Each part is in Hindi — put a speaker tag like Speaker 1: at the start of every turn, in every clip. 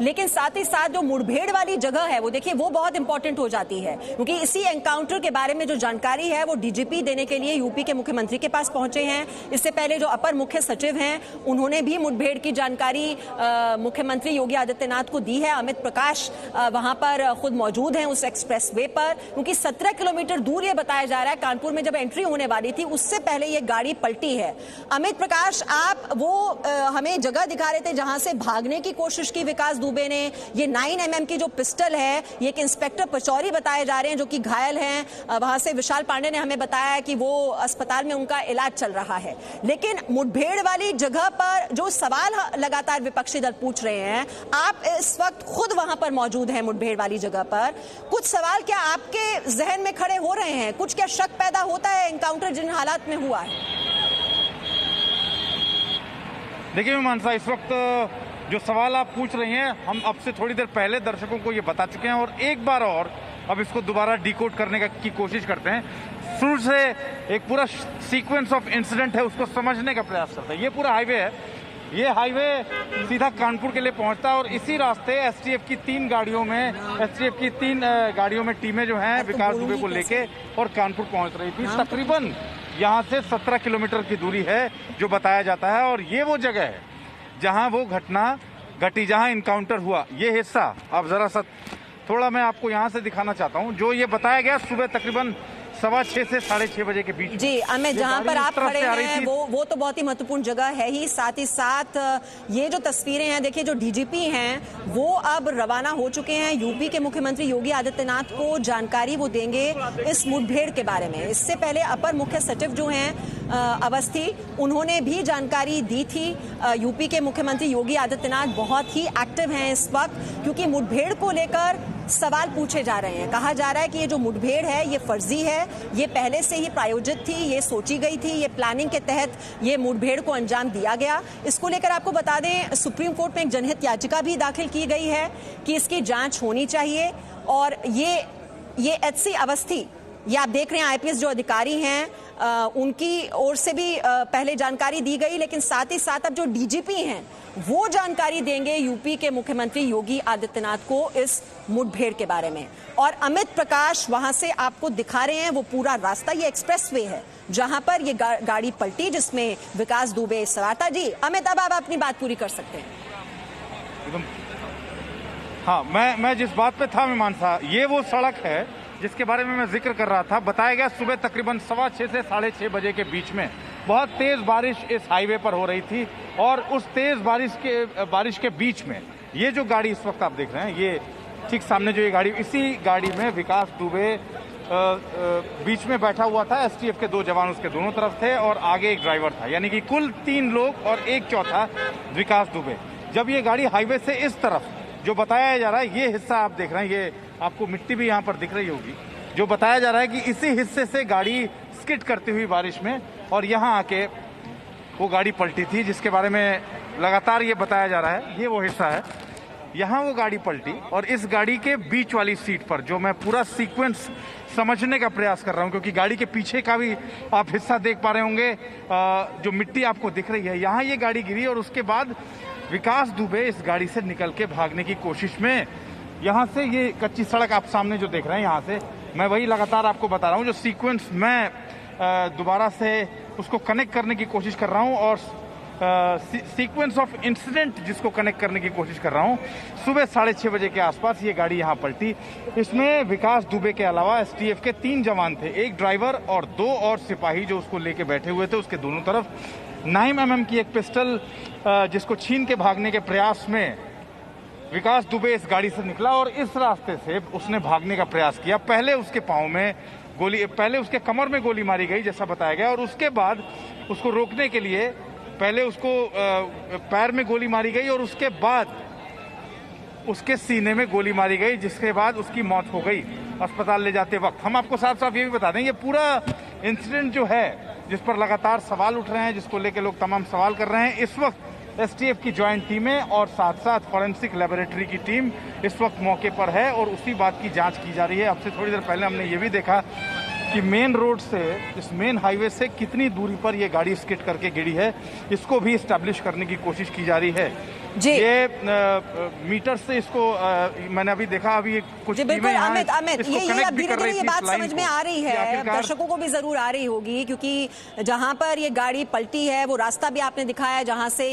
Speaker 1: लेकिन साथ ही साथ जो मुठभेड़ वाली जगह है वो देखिए वो बहुत इंपॉर्टेंट हो जाती है, क्योंकि इसी एनकाउंटर के बारे में जो जानकारी है वो डीजीपी देने के लिए यूपी के मुख्यमंत्री के पास पहुंचे हैं। इससे पहले जो अपर मुख्य सचिव हैं उन्होंने भी मुठभेड़ की जानकारी मुख्यमंत्री योगी आदित्यनाथ को दी है। अमित प्रकाश वहां पर खुद मौजूद हैं उस एक्सप्रेसवे पर, क्योंकि 17 किलोमीटर दूर ये बताया जा रहा है कानपुर में जब एंट्री होने वाली थी उससे पहले ये गाड़ी पलटी है। अमित प्रकाश, आप वो हमें जगह दिखा रहे थे जहां से भागने की कोशिश की विकास दुबे ने। ये 9mm की जो पिस्टल है, ये एक इंस्पेक्टर पचौरी बताए जा रहे हैं जो कि घायल हैं। वहां से विशाल पांडे ने हमें बताया कि वो अस्पताल में उनका इलाज चल रहा है। लेकिन मुठभेड़ वाली जगह पर जो सवाल लगातार विपक्षी दल पूछ रहे हैं, आप इस वक्त खुद वहां पर मौजूद हैं मुठभेड़ वाली जगह पर, कुछ सवाल क्या आपके जहन में खड़े हो रहे हैं? कुछ क्या शक पैदा होता है एनकाउंटर जिन हालात में हुआ है?
Speaker 2: देखिए मीमांसा, इस वक्त जो सवाल आप पूछ रही हैं हम अब से थोड़ी देर पहले दर्शकों को ये बता चुके हैं, और एक बार और अब इसको दोबारा डिकोड करने की कोशिश करते हैं। शुरू से एक पूरा सीक्वेंस ऑफ इंसिडेंट है उसको समझने का प्रयास करते हैं। ये पूरा हाईवे है, ये हाईवे सीधा कानपुर के लिए पहुंचता है, और इसी रास्ते एसटीएफ की तीन गाड़ियों में टीमें जो हैं विकास दुबे को लेके और कानपुर पहुंच रही थी। तकरीबन यहाँ से 17 किलोमीटर की दूरी है जो बताया जाता है, और ये वो जगह है जहां वो घटना घटी, जहां इनकाउंटर हुआ। ये हिस्सा अब जरा सा थोड़ा मैं आपको यहां से दिखाना चाहता हूं। जो ये बताया गया सुबह तकरीबन 6:15 से 6:30 बजे के बीच।
Speaker 1: जी अमित, जहां पर आप खड़े हैं वो तो बहुत ही महत्वपूर्ण जगह है ही। साथ ही साथ ये जो तस्वीरें हैं, देखिए जो डीजीपी हैं वो अब रवाना हो चुके हैं। यूपी के मुख्यमंत्री योगी आदित्यनाथ को जानकारी वो देंगे इस मुठभेड़ के बारे में। इससे पहले अपर मुख्य सचिव जो हैं अवस्थी, उन्होंने भी जानकारी दी थी। यूपी के मुख्यमंत्री योगी आदित्यनाथ बहुत ही एक्टिव हैं इस वक्त, क्योंकि मुठभेड़ को लेकर सवाल पूछे जा रहे हैं। कहा जा रहा है कि ये जो मुठभेड़ है ये फर्जी है, ये पहले से ही प्रायोजित थी, ये सोची गई थी, ये प्लानिंग के तहत ये मुठभेड़ को अंजाम दिया गया। इसको लेकर आपको बता दें सुप्रीम कोर्ट में एक जनहित याचिका भी दाखिल की गई है कि इसकी जांच होनी चाहिए। और ये एचसी अवस्थी, ये आप देख रहे हैं आईपीएस जो अधिकारी हैं उनकी ओर से भी पहले जानकारी दी गई, लेकिन साथ ही साथ अब जो डीजीपी हैं वो जानकारी देंगे यूपी के मुख्यमंत्री योगी आदित्यनाथ को इस मुठभेड़ के बारे में। और अमित प्रकाश वहां से आपको दिखा रहे हैं वो पूरा रास्ता, ये एक्सप्रेसवे है जहां पर ये गाड़ी पलटी जिसमें विकास दुबे सवार था। जी अमित, अब आप अपनी बात पूरी कर सकते हैं।
Speaker 2: हाँ, मैं जिस बात पे था मीमांसा, ये वो सड़क है जिसके बारे में मैं जिक्र कर रहा था। बताया गया सुबह तकरीबन 6:15 से 6:30 बजे के बीच में बहुत तेज बारिश इस हाईवे पर हो रही थी, और उस तेज बारिश के बीच में ये जो गाड़ी इस वक्त आप देख रहे हैं, ये ठीक सामने जो ये गाड़ी, इसी गाड़ी में विकास दुबे बीच में बैठा हुआ था। एसटीएफ के 2 जवान उसके दोनों तरफ थे और आगे एक ड्राइवर था, यानी कि कुल 3 लोग और एक चौथा विकास दुबे। जब ये गाड़ी हाईवे से इस तरफ जो बताया जा रहा है, ये हिस्सा आप देख रहे हैं, ये आपको मिट्टी भी यहाँ पर दिख रही होगी, जो बताया जा रहा है कि इसी हिस्से से गाड़ी स्किड करती हुई बारिश में और यहाँ आके वो गाड़ी पलटी थी, जिसके बारे में लगातार ये बताया जा रहा है। ये वो हिस्सा है, यहाँ वो गाड़ी पलटी, और इस गाड़ी के बीच वाली सीट पर जो मैं पूरा सीक्वेंस समझने का प्रयास कर रहा हूँ, क्योंकि गाड़ी के पीछे का भी आप हिस्सा देख पा रहे होंगे, जो मिट्टी आपको दिख रही है, यहाँ ये गाड़ी गिरी और उसके बाद विकास दुबे इस गाड़ी से निकल के भागने की कोशिश में, यहाँ से ये कच्ची सड़क आप सामने जो देख रहे हैं, यहाँ से मैं वही लगातार आपको बता रहा हूँ, जो सीक्वेंस मैं दोबारा से उसको कनेक्ट करने की कोशिश कर रहा हूँ, और सीक्वेंस ऑफ इंसिडेंट जिसको कनेक्ट करने की कोशिश कर रहा हूँ। सुबह 6:30 बजे के आसपास ये गाड़ी यहाँ पलटी। इसमें विकास दुबे के अलावा एसटीएफ के 3 जवान थे, एक ड्राइवर और 2 और सिपाही जो उसको लेके बैठे हुए थे उसके दोनों तरफ। 9mm की एक पिस्टल जिसको छीन के भागने के प्रयास में विकास दुबे इस गाड़ी से निकला और इस रास्ते से उसने भागने का प्रयास किया। पहले उसके पाँव में गोली, पहले उसके कमर में गोली मारी गई जैसा बताया गया, और उसके बाद उसको रोकने के लिए पहले उसको पैर में गोली मारी गई और उसके बाद उसके सीने में गोली मारी गई, जिसके बाद उसकी मौत हो गई अस्पताल ले जाते वक्त। हम आपको साफ साफ ये भी बता दें, ये पूरा इंसिडेंट जो है जिस पर लगातार सवाल उठ रहे हैं, जिसको लेकर लोग तमाम सवाल कर रहे हैं, इस वक्त एसटीएफ की ज्वाइंट टीमें और साथ साथ फॉरेंसिक लेबोरेटरी की टीम इस वक्त मौके पर है और उसी बात की जांच की जा रही है। अब से थोड़ी देर पहले हमने ये भी देखा कि मेन रोड से, इस मेन हाईवे से कितनी दूरी पर ये गाड़ी स्किड करके गिरी है, इसको भी इस्टेब्लिश करने की कोशिश की जा रही है। ये मीटर से इसको मैंने अभी देखा, अभी कुछ
Speaker 1: जी बिल्कुल अमित, ये अब धीरे धीरे ये बात समझ में आ रही है, दर्शकों को भी जरूर आ रही होगी, क्योंकि जहां पर ये गाड़ी पलटी है वो रास्ता भी आपने दिखाया जहां से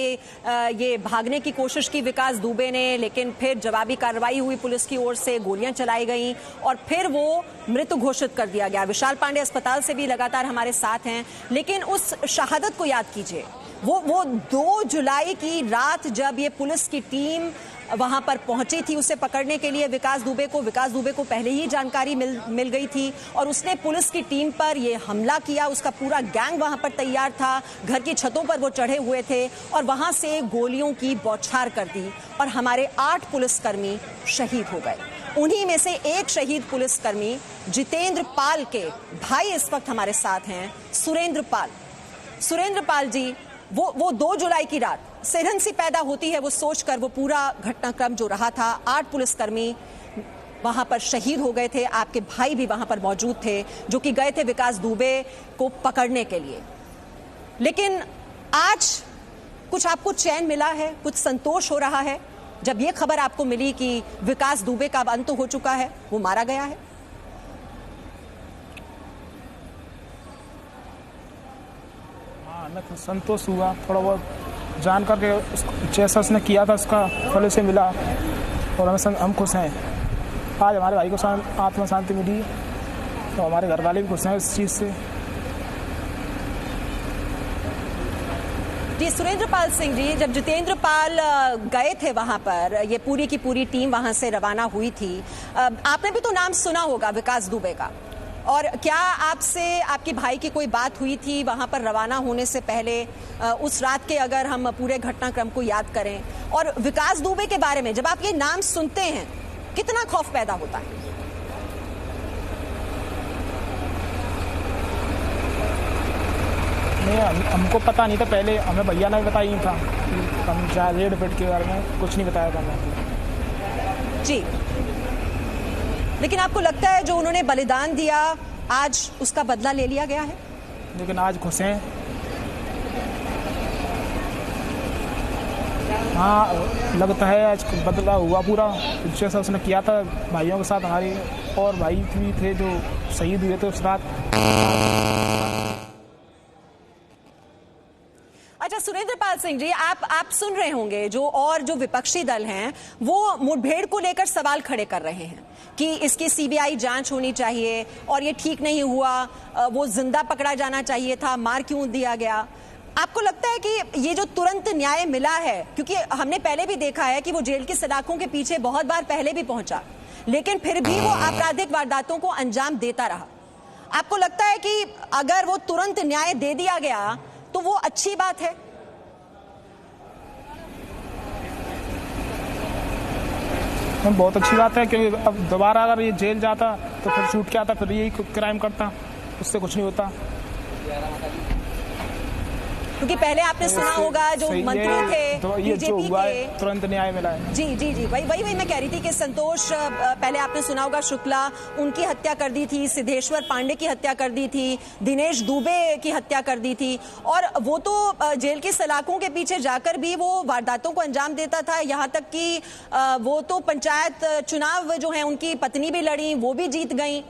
Speaker 1: ये भागने की कोशिश की विकास दुबे ने, लेकिन फिर जवाबी कार्रवाई हुई पुलिस की ओर से, गोलियां चलाई गई और फिर वो मृत घोषित कर दिया गया। विशाल पांडे अस्पताल से भी लगातार हमारे साथ हैं, लेकिन उस शहादत को याद कीजिए, वो 2 जुलाई की रात जब ये पुलिस की टीम वहां पर पहुंची थी उसे पकड़ने के लिए विकास दुबे को पहले ही जानकारी मिल गई थी और उसने पुलिस की टीम पर ये हमला किया। उसका पूरा गैंग वहां पर तैयार था, घर की छतों पर वो चढ़े हुए थे और वहां से गोलियों की बौछार कर दी और हमारे 8 पुलिसकर्मी शहीद हो गए। उन्हीं में से एक शहीद पुलिसकर्मी जितेंद्र पाल के भाई इस वक्त हमारे साथ हैं, सुरेंद्र पाल जी। वो 2 जुलाई की रात सिरहन सी पैदा होती है वो सोचकर, वो पूरा घटनाक्रम जो रहा था, 8 पुलिसकर्मी वहां पर शहीद हो गए थे, आपके भाई भी वहां पर मौजूद थे जो कि गए थे विकास दुबे को पकड़ने के लिए। लेकिन आज कुछ आपको चैन मिला है, कुछ संतोष हो रहा है जब ये खबर आपको मिली कि विकास दुबे का अब अंत हो चुका है, वो मारा गया है?
Speaker 3: संतोष हुआ, थोड़ा बहुत जान करके जैसा उसने किया था उसका फल से मिला और हम खुश हैं। आज हमारे भाई को आत्मा शांति मिली तो हमारे घर वाले भी खुश हैं इस चीज़ से।
Speaker 1: जी सुरेंद्र पाल सिंह जी, जब जितेंद्र पाल गए थे वहां पर, ये पूरी की पूरी टीम वहां से रवाना हुई थी, आपने भी तो नाम सुना होगा विकास दुबे का, और क्या आपसे आपके भाई की कोई बात हुई थी वहां पर रवाना होने से पहले, उस रात के, अगर हम पूरे घटनाक्रम को याद करें? और विकास दुबे के बारे में जब आप ये नाम सुनते हैं कितना खौफ पैदा होता है?
Speaker 3: नहीं, हमको पता नहीं था पहले, हमें भैया ने बताया था, हम चाहे रेड पेट के बारे में कुछ नहीं बताया था हमें।
Speaker 1: जी, लेकिन आपको लगता है जो उन्होंने बलिदान दिया आज उसका बदला ले लिया गया है?
Speaker 3: लेकिन आज खुश हैं। हाँ लगता है आज बदला हुआ पूरा, जैसा उसने किया था भाइयों के साथ। हमारे और भाई भी थे जो शहीद हुए थे उस रात।
Speaker 1: अच्छा सुरेंद्र पाल सिंह जी, आप सुन रहे होंगे जो विपक्षी दल हैं वो मुठभेड़ को लेकर सवाल खड़े कर रहे हैं कि इसकी सीबीआई जांच होनी चाहिए और ये ठीक नहीं हुआ, वो जिंदा पकड़ा जाना चाहिए था, मार क्यों दिया गया? आपको लगता है कि ये जो तुरंत न्याय मिला है, क्योंकि हमने पहले भी देखा है कि वो जेल की सलाखों के पीछे बहुत बार पहले भी पहुंचा, लेकिन फिर भी वो आपराधिक वारदातों को अंजाम देता रहा, आपको लगता है कि अगर वो तुरंत न्याय दे दिया गया तो वो अच्छी बात है?
Speaker 3: बहुत अच्छी बात है, क्योंकि अब दोबारा अगर ये जेल जाता तो फिर छूट के आता, फिर यही क्राइम करता, उससे कुछ नहीं होता।
Speaker 1: क्योंकि पहले आपने सुना होगा जो मंत्री थे बीजेपी के,
Speaker 3: तुरंत न्याय मिला है।
Speaker 1: जी वही मैं कह रही थी कि संतोष, पहले आपने सुना होगा शुक्ला, उनकी हत्या कर दी थी, सिद्धेश्वर पांडे की हत्या कर दी थी, दिनेश दुबे की हत्या कर दी थी, और वो तो जेल की सलाखों के पीछे जाकर भी वो वारदातों को अंजाम देता था। यहाँ तक कि वो तो पंचायत चुनाव जो है उनकी पत्नी भी लड़ी, वो भी जीत गई।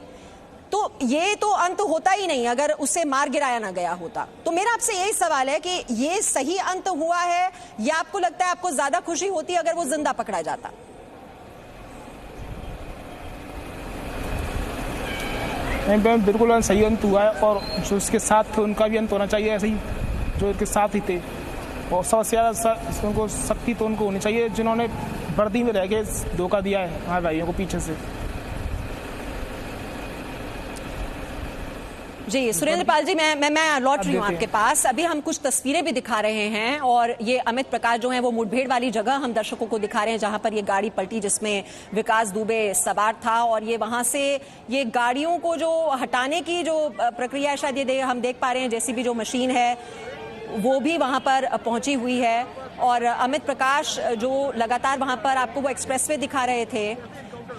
Speaker 1: तो ये तो अंत होता ही नहीं अगर उसे मार गिराया ना गया होता। तो मेरा आपसे यही सवाल है कि ये सही अंत हुआ है या आपको लगता है आपको ज्यादा खुशी होती अगर वो जिंदा पकड़ा जाता?
Speaker 3: नहीं, बिल्कुल सही अंत हुआ है, और जो उसके साथ थे उनका भी अंत होना चाहिए, ऐसे ही जो उनके साथ ही थे। और सबसे ज्यादा उनको सख्ती तो उनको होनी चाहिए जिन्होंने वर्दी में रह के धोखा दिया है हमारे भाइयों को पीछे से।
Speaker 1: जी सुरेंद्र पाल जी, मैं लौट रही हूँ आपके पास। अभी हम कुछ तस्वीरें भी दिखा रहे हैं और ये अमित प्रकाश जो है वो मुठभेड़ वाली जगह हम दर्शकों को दिखा रहे हैं जहां पर ये गाड़ी पलटी जिसमें विकास दुबे सवार था, और ये वहां से ये गाड़ियों को जो हटाने की जो प्रक्रिया शायद ये हम देख पा रहे हैं, जेसीबी जो मशीन है वो भी वहां पर पहुंची हुई है। और अमित प्रकाश जो लगातार वहां पर आपको वो एक्सप्रेसवे दिखा रहे थे,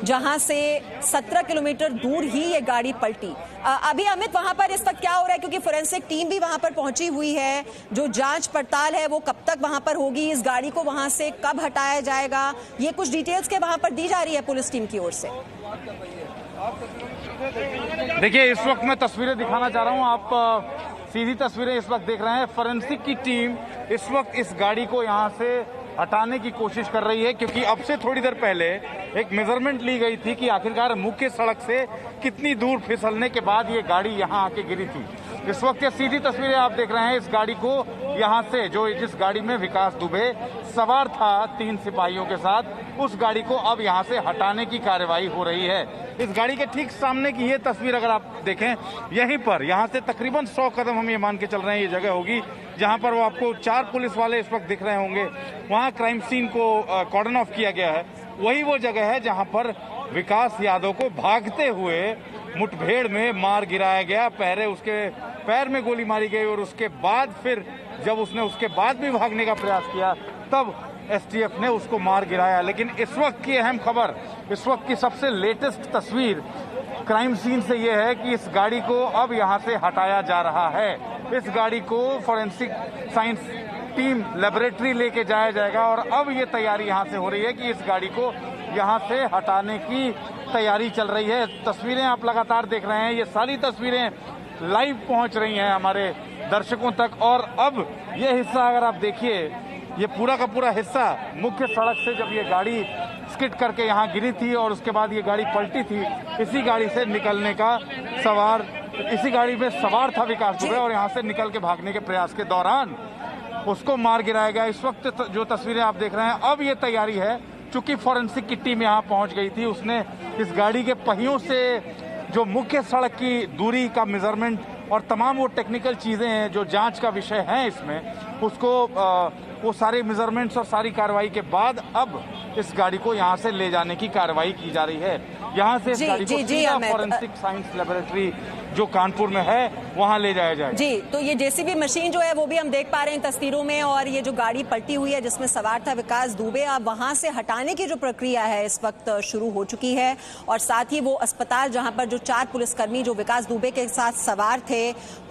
Speaker 1: जहां से 17 किलोमीटर दूर ही ये गाड़ी पलटी। अभी अमित वहां पर इस वक्त क्या हो रहा है, क्योंकि फोरेंसिक टीम भी वहां पर पहुंची हुई है, जो जांच पड़ताल है वो कब तक वहां पर होगी, इस गाड़ी को वहां से कब हटाया जाएगा, ये कुछ डिटेल्स के वहां पर दी जा रही है पुलिस टीम की ओर से।
Speaker 2: देखिए, इस वक्त मैं तस्वीरें दिखाना चाह रहा हूं, आप सीधी तस्वीरें इस वक्त देख रहे हैं। फोरेंसिक की टीम इस वक्त इस गाड़ी को यहां से हटाने की कोशिश कर रही है, क्योंकि अब से थोड़ी देर पहले एक मेजरमेंट ली गई थी कि आखिरकार मुख्य सड़क से कितनी दूर फिसलने के बाद ये गाड़ी यहां आके गिरी थी। इस वक्त ये सीधी तस्वीरें आप देख रहे हैं, इस गाड़ी को यहां से, जिस गाड़ी में विकास दुबे सवार था 3 सिपाहियों के साथ, उस गाड़ी को अब यहां से हटाने की कार्रवाई हो रही है। इस गाड़ी के ठीक सामने की ये तस्वीर अगर आप देखें, यहीं पर यहां से तकरीबन 100 कदम हम ये मान के चल रहे हैं ये जगह होगी जहां पर वो आपको 4 पुलिस वाले इस वक्त दिख रहे होंगे। वहां क्राइम सीन को कॉर्डन ऑफ किया गया है। वही वो जगह है जहां पर विकास यादव को भागते हुए मुठभेड़ में मार गिराया गया। पहले उसके पैर में गोली मारी गई और उसके बाद फिर जब उसने उसके बाद भी भागने का प्रयास किया तब एसटीएफ ने उसको मार गिराया। लेकिन इस वक्त की अहम खबर, इस वक्त की सबसे लेटेस्ट तस्वीर क्राइम सीन से ये है कि इस गाड़ी को अब यहां से हटाया जा रहा है। इस गाड़ी को फोरेंसिक साइंस टीम लेबोरेटरी लेके जाया जाएगा और अब ये तैयारी यहां से हो रही है कि इस गाड़ी को यहां से हटाने की तैयारी चल रही है। तस्वीरें आप लगातार देख रहे हैं, ये सारी तस्वीरें लाइव पहुंच रही हैं हमारे दर्शकों तक। और अब ये हिस्सा अगर आप देखिए, ये पूरा का पूरा हिस्सा मुख्य सड़क से जब ये गाड़ी स्किड करके यहाँ गिरी थी और उसके बाद ये गाड़ी पलटी थी, इसी गाड़ी से निकलने का इसी गाड़ी में सवार था विकास दुबे और यहाँ से निकल के भागने के प्रयास के दौरान उसको मार गिराया गया। इस वक्त जो तस्वीरें आप देख रहे हैं, अब ये तैयारी है, चूंकि फोरेंसिक की टीम यहाँ पहुंच गई थी, उसने इस गाड़ी के पहियों से जो मुख्य सड़क की दूरी का मेजरमेंट और तमाम वो टेक्निकल चीजें हैं जो जांच का विषय है इसमें, उसको वो सारे मेजरमेंट्स और सारी कार्रवाई के बाद अब इस गाड़ी को यहाँ से ले जाने की कार्रवाई की जा रही है। यहाँ से इस गाड़ी को सीधा फोरेंसिक साइंस लेबोरेटरी जो कानपुर में है वहां ले जाया जाएगा।
Speaker 1: जी, तो ये जेसीबी मशीन जो है वो भी हम देख पा रहे हैं तस्वीरों में, और ये जो गाड़ी पलटी हुई है जिसमें सवार था विकास दुबे, अब वहां से हटाने की जो प्रक्रिया है इस वक्त शुरू हो चुकी है। और साथ ही वो अस्पताल जहां पर जो 4 पुलिसकर्मी जो विकास दुबे के साथ सवार थे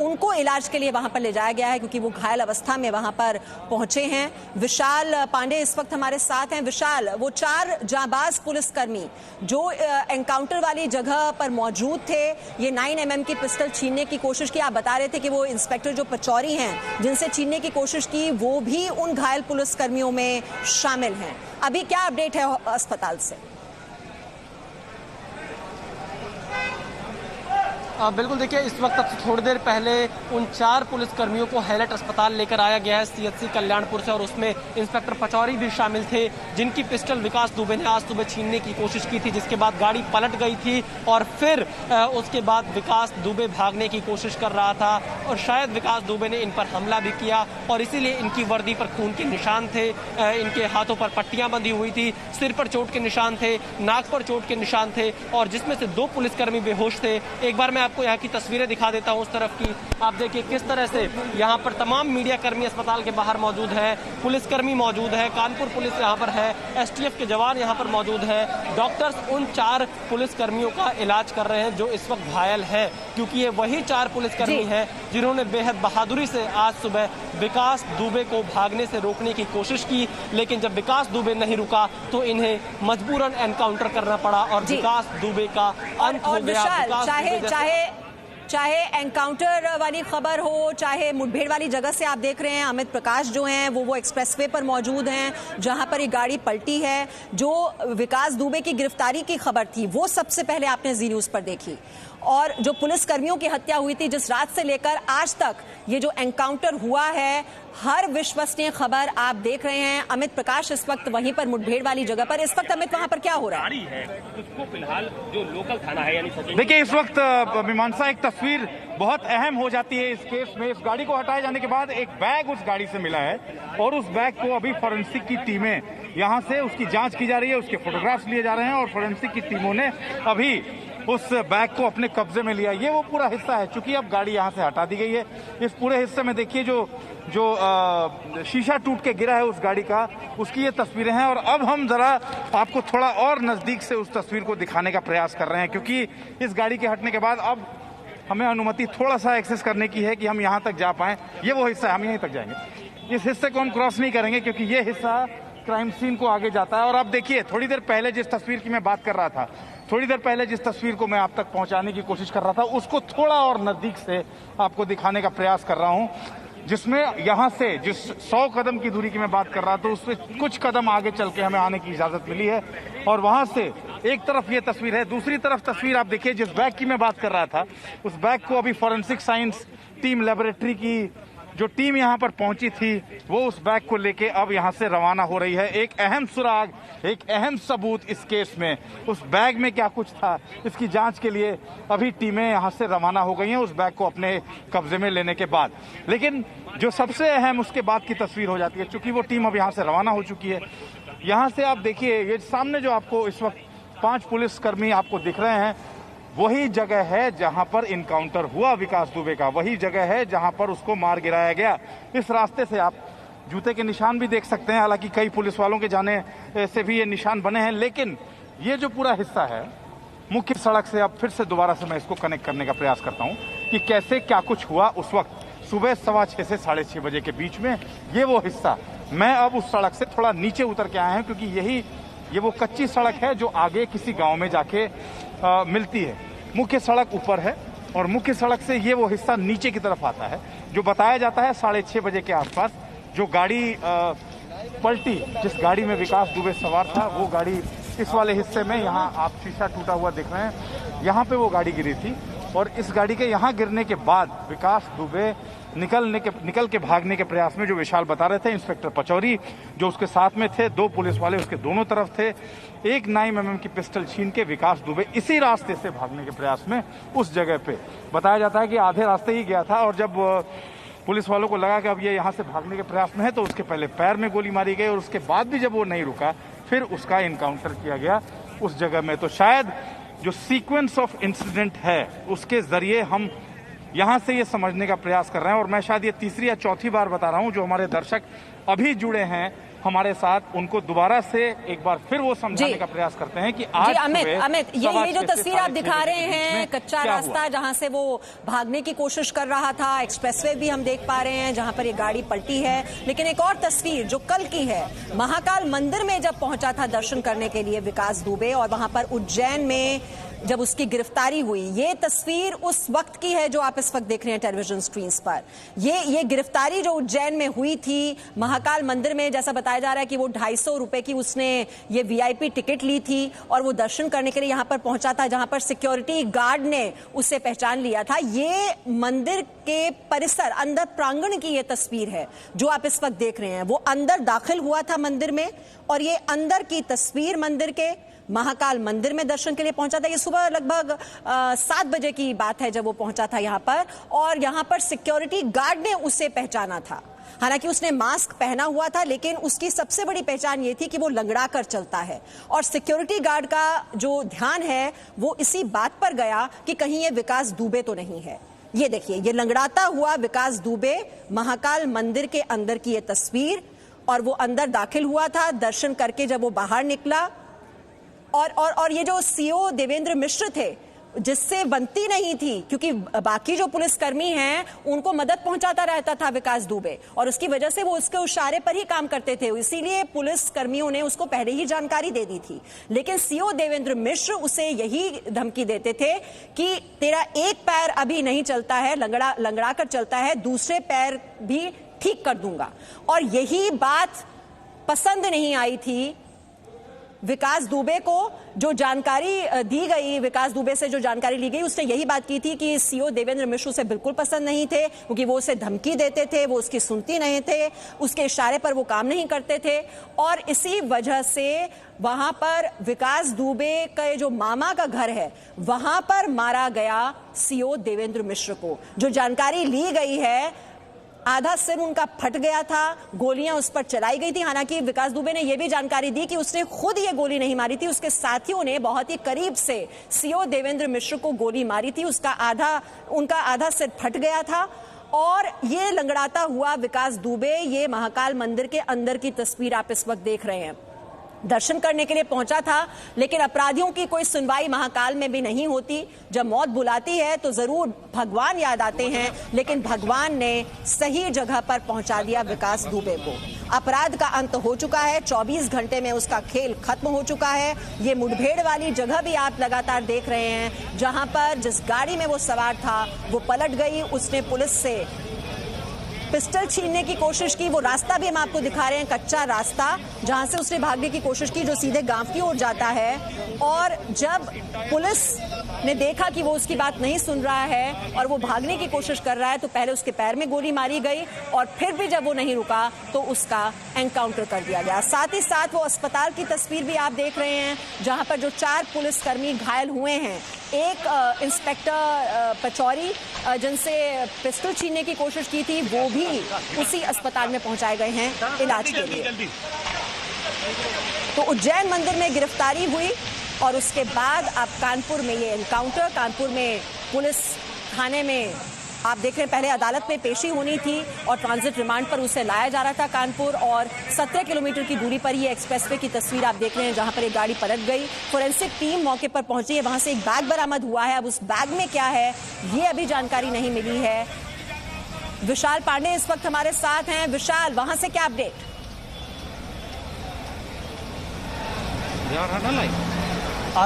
Speaker 1: उनको इलाज के लिए वहां पर ले जाया गया है, क्योंकि वो घायल अवस्था में वहां पर पहुंचे हैं। विशाल पांडे इस वक्त हमारे साथ हैं। विशाल, वो 4 जांबाज पुलिसकर्मी जो एनकाउंटर वाली जगह पर मौजूद थे, ये 9mm की पिस्टल छीनने की कोशिश की, आप बता रहे थे कि वो इंस्पेक्टर जो पचौरी हैं जिनसे छीनने की कोशिश की, वो भी उन घायल पुलिसकर्मियों में शामिल हैं। अभी क्या अपडेट है अस्पताल से?
Speaker 4: बिल्कुल, देखिए इस वक्त अब से थोड़ी देर पहले उन 4 पुलिसकर्मियों को हैलट अस्पताल लेकर आया गया है सीएचसी कल्याणपुर से, और उसमें इंस्पेक्टर पचौरी भी शामिल थे, जिनकी पिस्टल विकास दुबे ने आज सुबह छीनने की कोशिश की थी, जिसके बाद गाड़ी पलट गई थी और फिर उसके बाद विकास दुबे भागने की कोशिश कर रहा था और शायद विकास दुबे ने इन पर हमला भी किया और इसीलिए इनकी वर्दी पर खून के निशान थे, इनके हाथों पर पट्टियां बंधी हुई थी, सिर पर चोट के निशान थे, नाक पर चोट के निशान थे, और जिसमें से 2 पुलिसकर्मी बेहोश थे। एक बार मैं आपको यहाँ की तस्वीरें दिखा देता हूँ उस तरफ की। आप देखिए किस तरह से यहाँ पर तमाम मीडिया कर्मी अस्पताल के बाहर मौजूद है, पुलिसकर्मी मौजूद है, कानपुर पुलिस यहाँ पर है, एसटीएफ के जवान यहाँ पर मौजूद है। डॉक्टर्स उन 4 पुलिसकर्मियों का इलाज कर रहे हैं जो इस वक्त घायल है, क्योंकि ये वही 4 पुलिसकर्मी हैं जिन्होंने बेहद बहादुरी से आज सुबह विकास दुबे को भागने से रोकने की कोशिश की, लेकिन जब विकास दुबे नहीं रुका तो इन्हें मजबूरन एनकाउंटर करना पड़ा और विकास दुबे का अंत हो गया।
Speaker 1: चाहे एनकाउंटर वाली खबर हो, चाहे मुठभेड़ वाली जगह से आप देख रहे हैं अमित प्रकाश जो हैं वो एक्सप्रेसवे पर मौजूद हैं जहां पर ये गाड़ी पलटी है। जो विकास दुबे की गिरफ्तारी की खबर थी वो सबसे पहले आपने जी न्यूज पर देखी, और जो पुलिसकर्मियों की हत्या हुई थी जिस रात से लेकर आज तक ये जो एनकाउंटर हुआ है, हर विश्वसनीय खबर आप देख रहे हैं। अमित प्रकाश इस वक्त वहीं पर मुठभेड़ वाली जगह पर, इस वक्त अमित वहां पर क्या हो रहा है?
Speaker 5: उसको फिलहाल जो लोकल थाना है, यानी
Speaker 2: देखिए इस वक्त मीमांसा एक तस्वीर बहुत अहम हो जाती है इस केस में। इस गाड़ी को हटाए जाने के बाद एक बैग उस गाड़ी से मिला है और उस बैग को अभी फोरेंसिक की टीमें यहां से उसकी जांच की जा रही है, उसके फोटोग्राफ्स लिए जा रहे हैं और फोरेंसिक की टीमों ने अभी उस बैग को अपने कब्जे में लिया। ये वो पूरा हिस्सा है। चूंकि अब गाड़ी यहाँ से हटा दी गई है, इस पूरे हिस्से में देखिए जो शीशा टूट के गिरा है उस गाड़ी का, उसकी ये तस्वीरें हैं। और अब हम जरा आपको थोड़ा और नजदीक से उस तस्वीर को दिखाने का प्रयास कर रहे हैं, क्योंकि इस गाड़ी के हटने के बाद अब हमें अनुमति थोड़ा सा एक्सेस करने की है कि हम यहाँ तक जा पाएं। ये वो हिस्सा है, हम यहीं तक जाएंगे। इस हिस्से को हम क्रॉस नहीं करेंगे क्योंकि ये हिस्सा क्राइम सीन को आगे जाता है। और अब देखिए, थोड़ी देर पहले जिस तस्वीर की मैं बात कर रहा था, थोड़ी देर पहले जिस तस्वीर को मैं आप तक पहुंचाने की कोशिश कर रहा था, उसको थोड़ा और नजदीक से आपको दिखाने का प्रयास कर रहा हूं, जिसमें यहां से जिस 100 कदम की दूरी की मैं बात कर रहा था, उससे कुछ कदम आगे चल के हमें आने की इजाजत मिली है। और वहां से एक तरफ ये तस्वीर है, दूसरी तरफ तस्वीर आप देखिए जिस बैग की मैं बात कर रहा था, उस बैग को अभी फॉरेंसिक साइंस टीम लेबोरेटरी की जो टीम यहाँ पर पहुंची थी, वो उस बैग को लेके अब यहाँ से रवाना हो रही है। एक अहम सुराग, एक अहम सबूत इस केस में, उस बैग में क्या कुछ था, इसकी जांच के लिए अभी टीमें यहाँ से रवाना हो गई हैं उस बैग को अपने कब्जे में लेने के बाद। लेकिन जो सबसे अहम उसके बाद की तस्वीर हो जाती है, चूंकि वो टीम अब यहाँ से रवाना हो चुकी है। यहाँ से आप देखिए, ये सामने जो आपको इस वक्त 5 पुलिसकर्मी आपको दिख रहे हैं, वही जगह है जहां पर इनकाउंटर हुआ विकास दुबे का, वही जगह है जहां पर उसको मार गिराया गया। इस रास्ते से आप जूते के निशान भी देख सकते हैं, हालांकि कई पुलिस वालों के जाने से भी ये निशान बने हैं। लेकिन ये जो पूरा हिस्सा है मुख्य सड़क से, अब फिर से दोबारा से मैं इसको कनेक्ट करने का प्रयास करता हूं कि कैसे क्या कुछ हुआ उस वक्त सुबह 6:15 से 6:30 बजे के बीच में। ये वो हिस्सा, मैं अब उस सड़क से थोड़ा नीचे उतर के आया हूं, क्योंकि ये वो कच्ची सड़क है जो आगे किसी गांव में जाके मिलती है। मुख्य सड़क ऊपर है और मुख्य सड़क से ये वो हिस्सा नीचे की तरफ आता है, जो बताया जाता है 6:30 बजे के आसपास जो गाड़ी पलटी, जिस गाड़ी में विकास दुबे सवार था, वो गाड़ी इस वाले हिस्से में, यहाँ आप शीशा टूटा हुआ देख रहे हैं, यहाँ पे वो गाड़ी गिरी थी। और इस गाड़ी के यहाँ गिरने के बाद विकास दुबे निकल के भागने के प्रयास में, जो विशाल बता रहे थे, इंस्पेक्टर पचौरी जो उसके साथ में थे, 2 पुलिस वाले उसके दोनों तरफ थे, एक 9mm की पिस्टल छीन के विकास दुबे इसी रास्ते से भागने के प्रयास में उस जगह पे, बताया जाता है कि आधे रास्ते ही गया था। और जब पुलिस वालों को लगा कि अब ये यहाँ से भागने के प्रयास में है, तो उसके पहले पैर में गोली मारी गई और उसके बाद भी जब वो नहीं रुका, फिर उसका इनकाउंटर किया गया उस जगह में। तो शायद जो सीक्वेंस ऑफ इंसिडेंट है उसके जरिए हम यहाँ से ये समझने का प्रयास कर रहे हैं। और मैं शायद ये तीसरी या चौथी बार बता रहा हूँ, जो हमारे दर्शक अभी जुड़े हैं हमारे साथ, उनको दोबारा से एक बार फिर वो समझाने का प्रयास करते हैं कि आज
Speaker 1: अमित ये जो तस्वीर आप दिखा रहे हैं, कच्चा रास्ता जहां से वो भागने की कोशिश कर रहा था, एक्सप्रेसवे भी हम देख पा रहे हैं जहां पर ये गाड़ी पलटी है। लेकिन एक और तस्वीर जो कल की है, महाकाल मंदिर में जब पहुंचा था दर्शन करने के लिए विकास दुबे, और वहां पर उज्जैन में जब उसकी गिरफ्तारी हुई, ये तस्वीर उस वक्त की है जो आप इस वक्त देख रहे हैं टेलीविजन स्क्रीन पर। ये गिरफ्तारी जो उज्जैन में हुई थी महाकाल मंदिर में, जैसा बताया जा रहा है कि वो 250 रुपए की उसने ये VIP टिकट ली थी और वो दर्शन करने के लिए यहां पर पहुंचा था, जहां पर सिक्योरिटी गार्ड ने उसे पहचान लिया था। ये मंदिर के परिसर, अंदर प्रांगण की ये तस्वीर है जो आप इस वक्त देख रहे हैं। वो अंदर दाखिल हुआ था मंदिर में, और ये अंदर की तस्वीर मंदिर के, महाकाल मंदिर में दर्शन के लिए पहुंचा था। ये सुबह लगभग 7 बजे की बात है जब वो पहुंचा था यहाँ पर, और यहाँ पर सिक्योरिटी गार्ड ने उसे पहचाना था। हालांकि उसने मास्क पहना हुआ था, लेकिन उसकी सबसे बड़ी पहचान ये थी कि वो लंगड़ा कर चलता है। और सिक्योरिटी गार्ड का जो ध्यान है वो इसी बात पर गया कि कहीं ये विकास दुबे तो नहीं है। ये देखिए, ये लंगड़ाता हुआ विकास दुबे, महाकाल मंदिर के अंदर की ये तस्वीर, और वो अंदर दाखिल हुआ था दर्शन करके जब वो बाहर निकला। और ये जो CO देवेंद्र मिश्र थे, जिससे बनती नहीं थी, क्योंकि बाकी जो पुलिसकर्मी हैं उनको मदद पहुंचाता रहता था विकास दुबे, और उसकी वजह से वो उसके इशारे पर ही काम करते थे, इसीलिए पुलिसकर्मियों ने उसको पहले ही जानकारी दे दी थी। लेकिन CO देवेंद्र मिश्र उसे यही धमकी देते थे कि तेरा एक पैर अभी नहीं चलता है, लंगड़ा कर चलता है, दूसरे पैर भी ठीक कर दूंगा। और यही बात पसंद नहीं आई थी विकास दुबे को। जो जानकारी दी गई, विकास दुबे से जो जानकारी ली गई, उसने यही बात की थी कि CO देवेंद्र मिश्र उसे बिल्कुल पसंद नहीं थे, क्योंकि वो उसे धमकी देते थे, वो उसकी सुनती नहीं थे, उसके इशारे पर वो काम नहीं करते थे। और इसी वजह से वहां पर विकास दुबे का जो मामा का घर है, वहां पर मारा गया CO देवेंद्र मिश्र को। जो जानकारी ली गई है आधा सिर उनका फट गया था, गोलियां उस पर चलाई गई थी। हालांकि विकास दुबे ने यह भी जानकारी दी कि उसने खुद ये गोली नहीं मारी थी, उसके साथियों ने बहुत ही करीब से सीओ देवेंद्र मिश्र को गोली मारी थी। उनका आधा सिर फट गया था। और ये लंगड़ाता हुआ विकास दुबे, ये महाकाल मंदिर के अंदर की तस्वीर आप इस वक्त देख रहे हैं, दर्शन करने के लिए पहुंचा था। लेकिन अपराधियों की कोई सुनवाई महाकाल में भी नहीं होती। जब मौत बुलाती है तो जरूर भगवान याद आते हैं, लेकिन भगवान ने सही जगह पर पहुंचा दिया विकास दुबे को। अपराध का अंत हो चुका है, 24 घंटे में उसका खेल खत्म हो चुका है। ये मुठभेड़ वाली जगह भी आप लगातार देख रहे हैं, जहां पर जिस गाड़ी में वो सवार था वो पलट गई। उसने पुलिस से पिस्टल छीनने की कोशिश की। वो रास्ता भी हम आपको दिखा रहे हैं, कच्चा रास्ता जहां से उसने भागने की कोशिश की, जो सीधे गांव की ओर जाता है। और जब पुलिस ने देखा कि वो उसकी बात नहीं सुन रहा है और वो भागने की कोशिश कर रहा है, तो पहले उसके पैर में गोली मारी गई और फिर भी जब वो नहीं रुका तो उसका एनकाउंटर कर दिया गया। साथ ही साथ वो अस्पताल की तस्वीर भी आप देख रहे हैं, जहां पर जो 4 पुलिसकर्मी घायल हुए हैं। एक इंस्पेक्टर पचौरी, जिनसे पिस्टल छीनने की कोशिश की थी, वो भी उसी अस्पताल में पहुंचाए गए हैं इलाज के लिए। तो उज्जैन मंदिर में गिरफ्तारी हुई और उसके बाद अब कानपुर में ये एनकाउंटर। कानपुर में पुलिस थाने में आप देख रहे हैं, पहले अदालत में पेशी होनी थी और ट्रांजिट रिमांड पर उसे लाया जा रहा था कानपुर। और 17 किलोमीटर की दूरी पर ये एक्सप्रेसवे की तस्वीर आप देख रहे हैं, जहां पर एक गाड़ी पलट गई। फोरेंसिक टीम मौके पर पहुंची है, वहां से एक बैग बरामद हुआ है। अब उस बैग में क्या है ये अभी जानकारी नहीं मिली है। विशाल पांडे इस वक्त हमारे साथ हैं। विशाल, वहां से क्या अपडेट?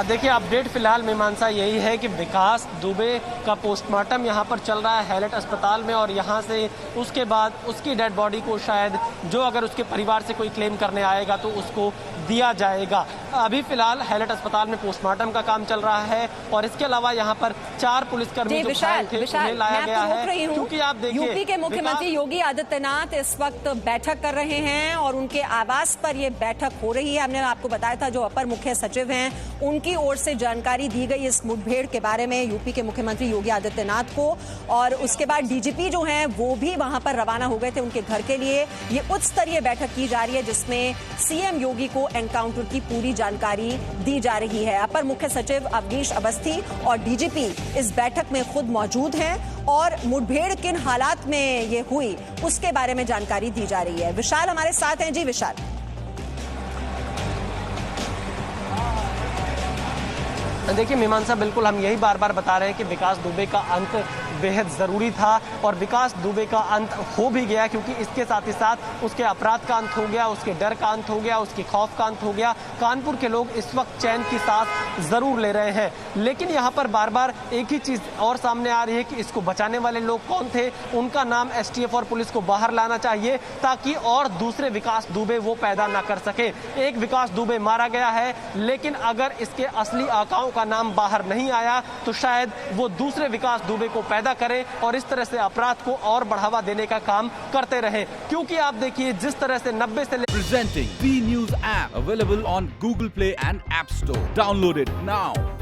Speaker 4: देखिए, अपडेट फिलहाल मीमांसा यही है कि विकास दुबे का पोस्टमार्टम यहाँ पर चल रहा है हैलेट अस्पताल में, और यहाँ से उसके बाद उसकी डेड बॉडी को शायद जो अगर उसके परिवार से कोई क्लेम करने आएगा तो उसको दिया जाएगा। अभी फिलहाल हैलेट अस्पताल में पोस्टमार्टम का काम चल रहा है और इसके अलावा यहाँ पर 4 पुलिसकर्मी जो घायल थे उन्हें लाया गया है। क्योंकि आप देखिए,
Speaker 1: यूपी के मुख्यमंत्री योगी आदित्यनाथ इस वक्त बैठक कर रहे हैं और उनके आवास पर यह बैठक हो रही है। हमने आपको बताया था, जो अपर मुख्य सचिव हैं उनकी ओर से जानकारी दी गई इस मुठभेड़ के बारे में यूपी के मुख्यमंत्री योगी आदित्यनाथ को। और उसके बाद डीजीपी जो हैं वो भी वहां पर रवाना हो गए थे उनके घर के लिए। ये उच्च स्तरीय बैठक की जा रही है जिसमें सीएम योगी को एनकाउंटर की पूरी जानकारी दी जा रही है। अपर मुख्य सचिव अवनीश अवस्थी और डीजीपी इस बैठक में खुद मौजूद हैं और मुठभेड़ किन हालात में ये हुई उसके बारे में जानकारी दी जा रही है। विशाल हमारे साथ हैं। जी विशाल।
Speaker 4: देखिए मीमांसा, बिल्कुल हम यही बार बार बता रहे हैं कि विकास दुबे का अंत बेहद ज़रूरी था और विकास दुबे का अंत हो भी गया, क्योंकि इसके साथ ही साथ उसके अपराध का अंत हो गया, उसके डर का अंत हो गया, उसके खौफ का अंत हो गया। कानपुर के लोग इस वक्त चैन की सांस ज़रूर ले रहे हैं, लेकिन यहाँ पर बार बार एक ही चीज़ और सामने आ रही है कि इसको बचाने वाले लोग कौन थे। उनका नाम एसटीएफ और पुलिस को बाहर लाना चाहिए ताकि और दूसरे विकास दुबे वो पैदा ना कर सके। एक विकास दुबे मारा गया है, लेकिन अगर इसके असली आकाओं का नाम बाहर नहीं आया तो शायद वो दूसरे विकास दुबे को पैदा करें और इस तरह से अपराध को और बढ़ावा देने का काम करते रहे। क्योंकि आप देखिए जिस तरह से 90 से
Speaker 6: Presenting B News app available on Google Play and App Store. Download it now.